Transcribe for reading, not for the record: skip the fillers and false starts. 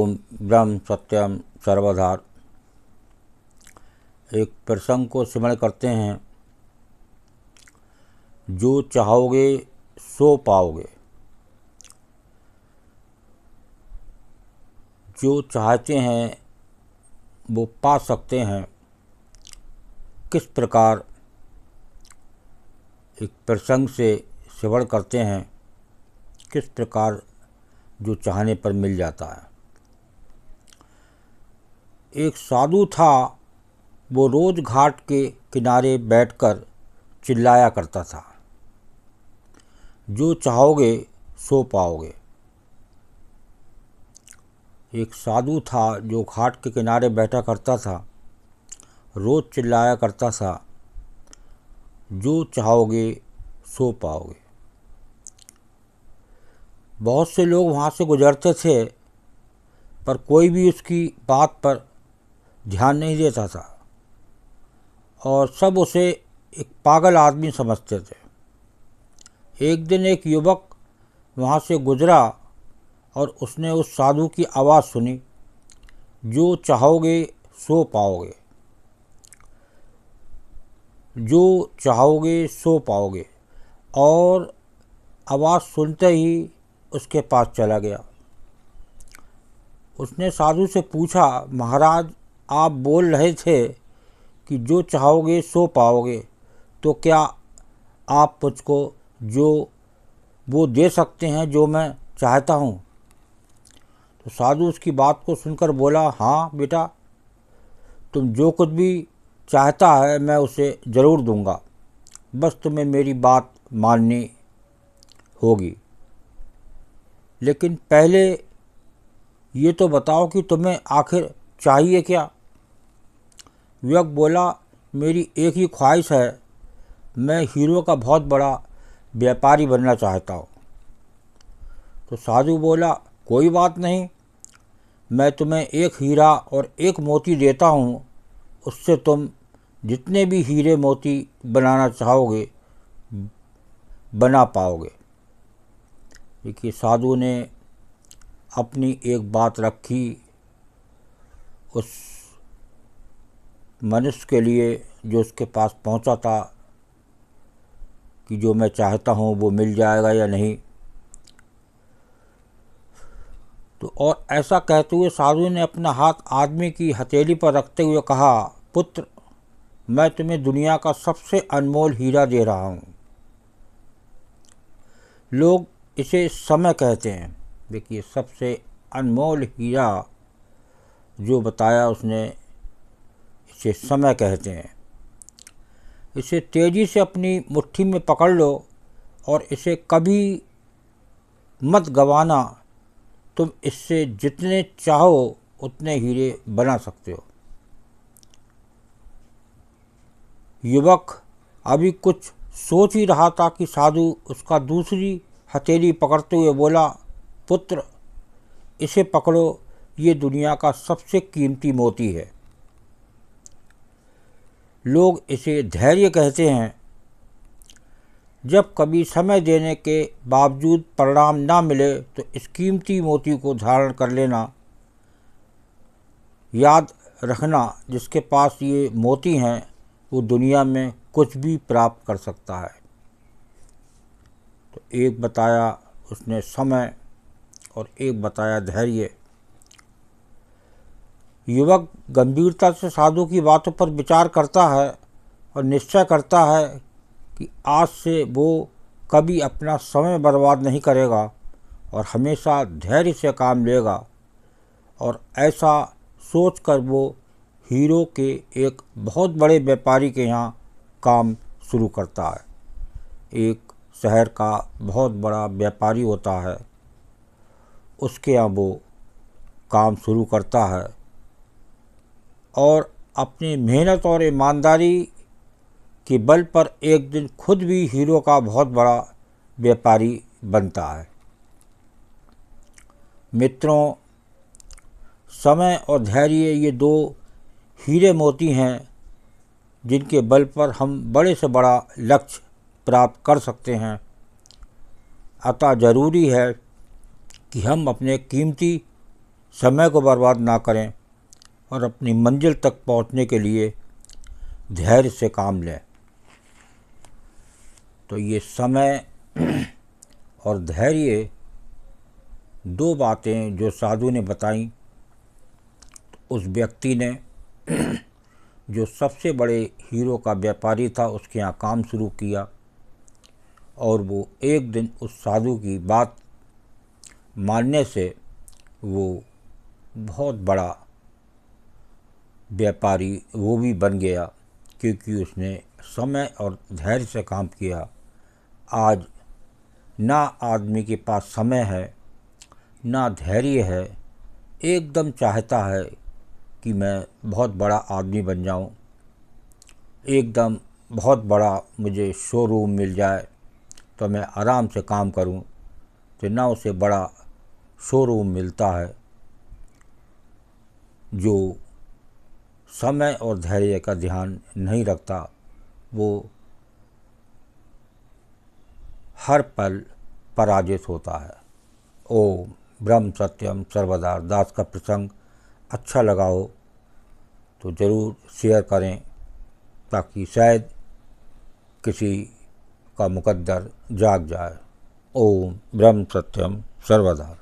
ओम ब्रह्म सत्यम सर्वधार। एक प्रसंग को स्मरण करते हैं। जो चाहोगे सो पाओगे। जो चाहते हैं वो पा सकते हैं। किस प्रकार एक प्रसंग से स्मरण करते हैं, किस प्रकार जो चाहने पर मिल जाता है। एक साधु था, वो रोज घाट के किनारे बैठकर चिल्लाया करता था, जो चाहोगे सो पाओगे। एक साधु था जो घाट के किनारे बैठा करता था, रोज चिल्लाया करता था, जो चाहोगे सो पाओगे। बहुत से लोग वहाँ से गुजरते थे, पर कोई भी उसकी बात पर ध्यान नहीं देता था और सब उसे एक पागल आदमी समझते थे। एक दिन एक युवक वहाँ से गुजरा और उसने उस साधु की आवाज़ सुनी, जो चाहोगे सो पाओगे, जो चाहोगे सो पाओगे। और आवाज़ सुनते ही उसके पास चला गया। उसने साधु से पूछा, महाराज आप बोल रहे थे कि जो चाहोगे सो पाओगे, तो क्या आप मुझको जो वो दे सकते हैं जो मैं चाहता हूँ? तो साधु उसकी बात को सुनकर बोला, हाँ बेटा, तुम जो कुछ भी चाहता है मैं उसे ज़रूर दूंगा, बस तुम्हें मेरी बात माननी होगी। लेकिन पहले ये तो बताओ कि तुम्हें आखिर चाहिए क्या? युवक बोला, मेरी एक ही ख्वाहिश है, मैं हीरो का बहुत बड़ा व्यापारी बनना चाहता हूँ। तो साधु बोला, कोई बात नहीं, मैं तुम्हें एक हीरा और एक मोती देता हूँ, उससे तुम जितने भी हीरे मोती बनाना चाहोगे बना पाओगे। देखिए, साधु ने अपनी एक बात रखी उस मनुष्य के लिए जो उसके पास पहुंचा था कि जो मैं चाहता हूं वो मिल जाएगा या नहीं। तो और ऐसा कहते हुए साधु ने अपना हाथ आदमी की हथेली पर रखते हुए कहा, पुत्र, मैं तुम्हें दुनिया का सबसे अनमोल हीरा दे रहा हूं। लोग इसे समय कहते हैं। देखिए, सबसे अनमोल हीरा जो बताया उसने, इसे समय कहते हैं। इसे तेज़ी से अपनी मुट्ठी में पकड़ लो और इसे कभी मत गंवाना। तुम इससे जितने चाहो उतने हीरे बना सकते हो। युवक अभी कुछ सोच ही रहा था कि साधु उसका दूसरी हथेली पकड़ते हुए बोला, पुत्र, इसे पकड़ो, ये दुनिया का सबसे कीमती मोती है। लोग इसे धैर्य कहते हैं। जब कभी समय देने के बावजूद परिणाम ना मिले तो इस कीमती मोती को धारण कर लेना। याद रखना, जिसके पास ये मोती हैं वो दुनिया में कुछ भी प्राप्त कर सकता है। तो एक बताया उसने समय और एक बताया धैर्य। युवक गंभीरता से साधु की बातों पर विचार करता है और निश्चय करता है कि आज से वो कभी अपना समय बर्बाद नहीं करेगा और हमेशा धैर्य से काम लेगा। और ऐसा सोचकर वो हीरो के एक बहुत बड़े व्यापारी के यहाँ काम शुरू करता है। एक शहर का बहुत बड़ा व्यापारी होता है, उसके यहाँ वो काम शुरू करता है और अपनी मेहनत और ईमानदारी के बल पर एक दिन खुद भी हीरो का बहुत बड़ा व्यापारी बनता है। मित्रों, समय और धैर्य ये दो हीरे मोती हैं जिनके बल पर हम बड़े से बड़ा लक्ष्य प्राप्त कर सकते हैं। अतः ज़रूरी है कि हम अपने कीमती समय को बर्बाद ना करें और अपनी मंजिल तक पहुंचने के लिए धैर्य से काम लें। तो ये समय और धैर्य दो बातें जो साधु ने बताई। उस व्यक्ति ने जो सबसे बड़े हीरो का व्यापारी था उसके यहाँ काम शुरू किया और वो एक दिन उस साधु की बात मानने से वो बहुत बड़ा व्यापारी वो भी बन गया, क्योंकि उसने समय और धैर्य से काम किया। आज ना आदमी के पास समय है ना धैर्य है, एकदम चाहता है कि मैं बहुत बड़ा आदमी बन जाऊं, एकदम बहुत बड़ा मुझे शोरूम मिल जाए तो मैं आराम से काम करूं, तो ना उसे बड़ा शोरूम मिलता है। जो समय और धैर्य का ध्यान नहीं रखता वो हर पल पराजित होता है। ओम ब्रह्म सत्यम सर्वदा। दास का प्रसंग अच्छा लगा हो तो ज़रूर शेयर करें, ताकि शायद किसी का मुकद्दर जाग जाए। ओम ब्रह्म सत्यम सर्वदा।